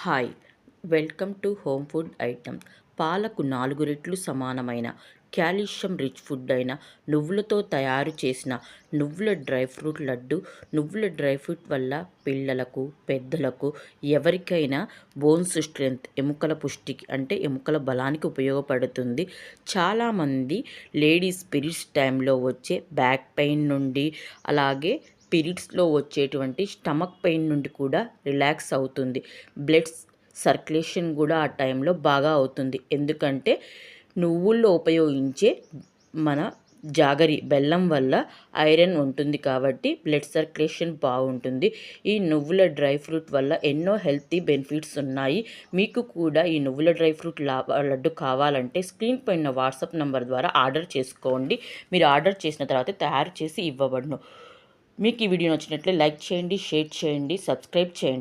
Hi! Welcome to home food items. పాలకు 4 రెట్లు సమానమైన కాల్షియం రిచ్ ఫుడ్ అయిన నువ్వులతో తయారు చేసిన నువ్వుల డ్రై ఫ్రూట్ లడ్డు. నువ్వుల డ్రై ఫ్రూట్ వల్ల పిల్లలకు, పెద్దలకు ఎవరికైనా బోన్స్ స్ట్రెంగ్త్, ఎముకల పుష్టికి అంటే ఎముకల బలానికి ఉపయోగపడుతుంది. చాలామంది లేడీస్ పీరియడ్స్ టైంలో వచ్చే బ్యాక్ పెయిన్ నుండి, అలాగే పీరియడ్స్లో వచ్చేటువంటి స్టమక్ పెయిన్ నుండి కూడా రిలాక్స్ అవుతుంది. బ్లడ్ సర్క్యులేషన్ కూడా ఆ టైంలో బాగా అవుతుంది. ఎందుకంటే నువ్వుల్లో ఉపయోగించే మన జాగరి బెల్లం వల్ల ఐరన్ ఉంటుంది కాబట్టి బ్లడ్ సర్క్యులేషన్ బాగుంటుంది. ఈ నువ్వుల డ్రై ఫ్రూట్ వల్ల ఎన్నో హెల్తీ బెనిఫిట్స్ ఉన్నాయి. మీకు కూడా ఈ నువ్వుల డ్రై ఫ్రూట్ లడ్డు కావాలంటే స్క్రీన్ పైన వాట్సాప్ నంబర్ ద్వారా ఆర్డర్ చేసుకోండి. మీరు ఆర్డర్ చేసిన తర్వాత తయారు చేసి ఇవ్వబడును. మీకు ఈ వీడియో నచ్చినట్లయితే లైక్ చేయండి, షేర్ చేయండి, సబ్స్క్రైబ్ చేయండి.